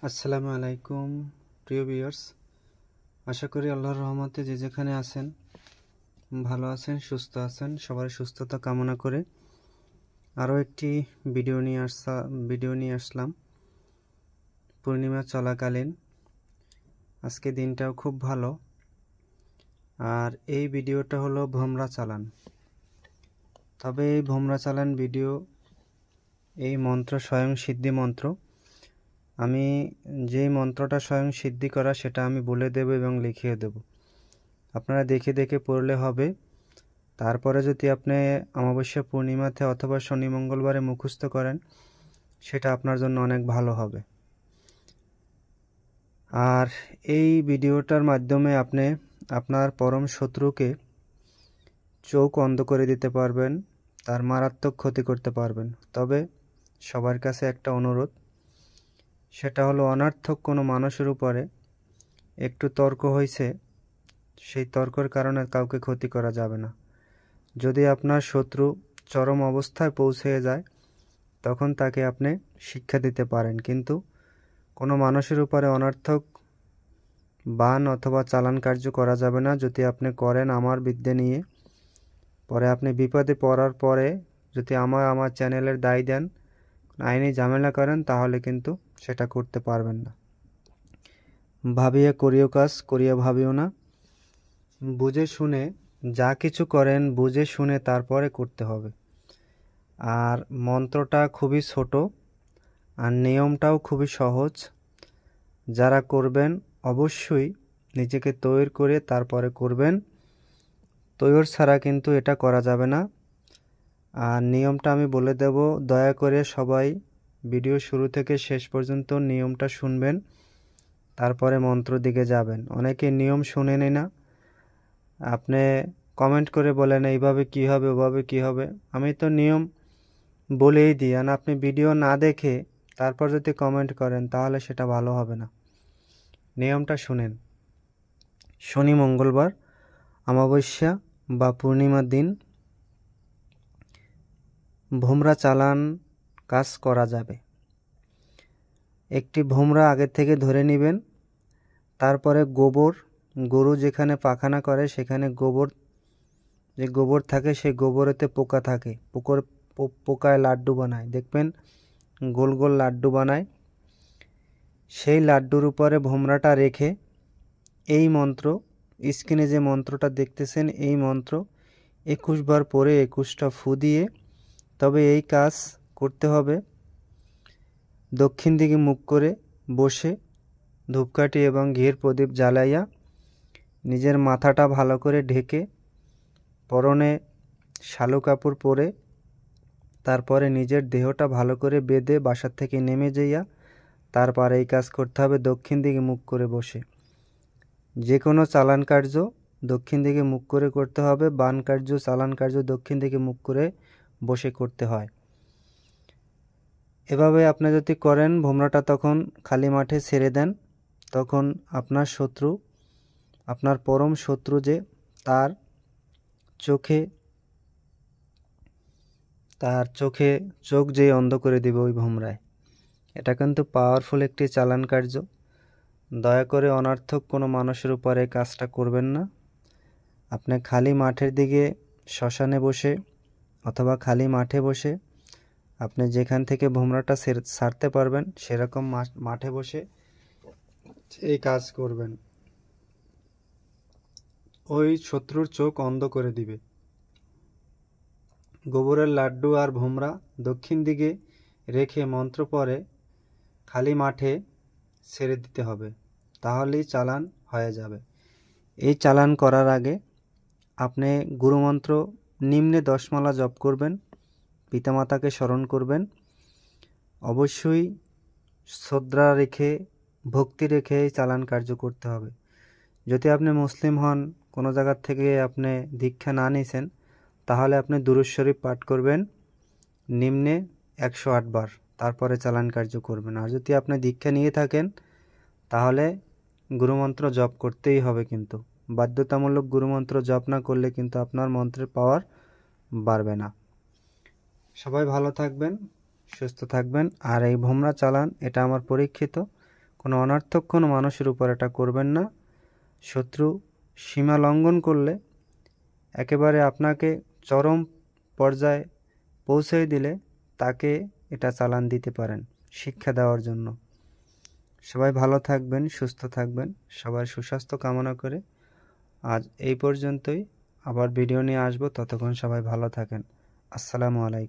আসসালামু আলাইকুম প্রিয় ভিউয়ার্স, আশা করি আল্লাহর রহমতে যে যেখানে আছেন ভালো আছেন, সুস্থ আছেন। সবার সুস্থতা কামনা করে আরও একটি ভিডিও নিয়ে আসলাম পূর্ণিমা চলাকালীন। আজকে দিনটাও খুব ভালো। আর এই ভিডিওটা হলো ভোমরা চালান। তবে এই ভোমরা চালান ভিডিও, এই মন্ত্র স্বয়ং সিদ্ধি মন্ত্র। আমি যেই মন্ত্রটা স্বয়ং সিদ্ধি করা সেটা আমি বলে দেব এবং লিখিয়ে দেব, আপনারা দেখে দেখে পড়লে হবে। তারপরে যদি আপনি অমাবস্যা পূর্ণিমাতে অথবা শনি মঙ্গলবারে মুখস্থ করেন, সেটা আপনার জন্য অনেক ভালো হবে। আর এই ভিডিওটার মাধ্যমে আপনি আপনার পরম শত্রুকে চোখ অন্ধ করে দিতে পারবেন, তার মারাত্মক ক্ষতি করতে পারবেন। তবে সবার কাছে একটা অনুরোধ, সেটা হলো অনার্থক কোনো মানুষের উপরে একটু তর্ক হয়েছে, সেই তর্কের কারণে কাউকে ক্ষতি করা যাবে না। যদি আপনার শত্রু চরম অবস্থায় পৌঁছে যায়, তখন তাকে আপনি শিক্ষা দিতে পারেন, কিন্তু কোনো মানুষের উপরে অনর্থক বান অথবা চালান কার্য করা যাবে না। যদি আপনি করেন আমার বিদ্যে নিয়ে, পরে আপনি বিপদে পড়ার পরে যদি আমার চ্যানেলের দায় দেন, আইনি ঝামেলা করেন, তাহলে কিন্তু সেটা করতে পারবেন না। ভাবিয়া করিও কাজ, করিয়া ভাবিও না। বুঝে শুনে যা কিছু করেন বুঝে শুনে তারপরে করতে হবে। আর মন্ত্রটা খুবই ছোট আর নিয়মটাও খুবই সহজ। যারা করবেন অবশ্যই নিজেকে তৈরি করে তারপরে করবেন, তৈরি ছাড়া কিন্তু এটা করা যাবে না। আর নিয়মটা আমি বলে দেব, দয়া করে সবাই ভিডিও শুরু থেকে শেষ পর্যন্ত নিয়মটা শুনবেন, তারপরে মন্ত্র দিকে যাবেন। অনেকে নিয়ম শুনেন না, আপনি কমেন্ট করে বলেন এইভাবে কি হবে, ওভাবে কি হবে। আমি তো নিয়ম বলেই দিই, আর আপনি ভিডিও না দেখে তারপর যদি কমেন্ট করেন, তাহলে সেটা ভালো হবে না। নিয়মটা শুনেন। শনি মঙ্গলবার, অমাবস্যা বা পূর্ণিমার দিন ভোমরা চালান কাজ করা যাবে। একটি ভোমরা আগে থেকে ধরে নেবেন, তারপরে গোবর, গরু যেখানে পাখানা করে সেখানে যে গোবর থাকে, সেই গোবরেতে পোকা থাকে, পোকায় লাড্ডু বানায়, দেখবেন গোল গোল লাড্ডু বানায়। সেই লাড্ডুর উপরে ভোমরাটা রেখে এই মন্ত্র, স্ক্রিনে যে মন্ত্রটা দেখতেছেন, এই মন্ত্র 21 বার পরে 21টা ফু দিয়ে, তবে এই কাজ করতে হবে দক্ষিণ দিকে মুখ করে বসে, ধূপকাঠি এবং ঘিয়ের প্রদীপ জ্বালাইয়া, নিজের মাথাটা ভালো করে ঢেকে, পরনে শালু কাপড় পরে, তারপরে নিজের দেহটা ভালো করে বেঁধে বাসার থেকে নেমে যাইয়া তারপরে এই কাজ করতে হবে দক্ষিণ দিকে মুখ করে বসে। যে কোনো চালান কার্য দক্ষিণ দিকে মুখ করে করতে হবে, বান কার্য, চালান কার্য দক্ষিণ দিকে মুখ করে বসে করতে হয়। এভাবে আপনি যদি করেন, ভোমরাটা তখন খালি মাঠে ছেড়ে দেন, তখন আপনার শত্রু, আপনার পরম শত্রু যে, তার চোখ যে অন্ধ করে দিবে ওই ভোমরায়। এটা কিন্তু পাওয়ারফুল একটি চালান কার্য। দয়া করে অনর্থক কোনো মানুষের উপরে কাজটা করবেন না। আপনি খালি মাঠের দিকে, শ্মশানে বসে অথবা খালি মাঠে বসে, আপনি যেখান থেকে ভোমরাটা ছাড়তে পারবেন সেরকম মাঠে বসে এই কাজ করবেন। ওই শত্রুর চোখ অন্ধ করে দিবে। গোবরের লাড্ডু আর ভোমরা দক্ষিণ দিকে রেখে মন্ত্র পরে খালি মাঠে ছেড়ে দিতে হবে, তাহলেই চালান হয়ে যাবে। এই চালান করার আগে আপনি গুরুমন্ত্র নিম্নে 10 মালা জপ করবেন, পিতামাতাকে স্মরণ করবেন। অবশ্যই শ্রদ্ধা রেখে, ভক্তি রেখে এই চালান কার্য করতে হবে। যদি আপনি মুসলিম হন, কোনো জায়গার থেকে আপনি দীক্ষা না নিয়েছেন, তাহলে আপনি দুরূদ শরীফ পাঠ করবেন নিম্নে 108 বার, তারপরে চালান কার্য করবেন। আর যদি আপনি দীক্ষা নিয়ে থাকেন, তাহলে গুরুমন্ত্র জপ করতেই হবে, কিন্তু বাধ্যতামূলক গুরুমন্ত্র জপ না করলে কিন্তু আপনার মন্ত্রের পাওয়ার বাড়বে না। সবাই ভালো থাকবেন, সুস্থ থাকবেন। আর এই ভোমরা চালান, এটা আমার পরীক্ষিত, কোনো অনর্থক কোনো মানুষের উপর এটা করবেন না। শত্রু সীমা লঙ্ঘন করলে একেবারে আপনাকে চরম পর্যায়ে পৌঁছে দিলে তাকে এটা চালান দিতে পারেন শিক্ষা দেওয়ার জন্য। সবাই ভালো থাকবেন, সুস্থ থাকবেন। সবার সুস্বাস্থ্য কামনা করে আজ এই পর্যন্তই। আবার ভিডিও নিয়ে আসবো, ততক্ষণ সবাই ভালো থাকেন। আসসালামু আলাইকুম।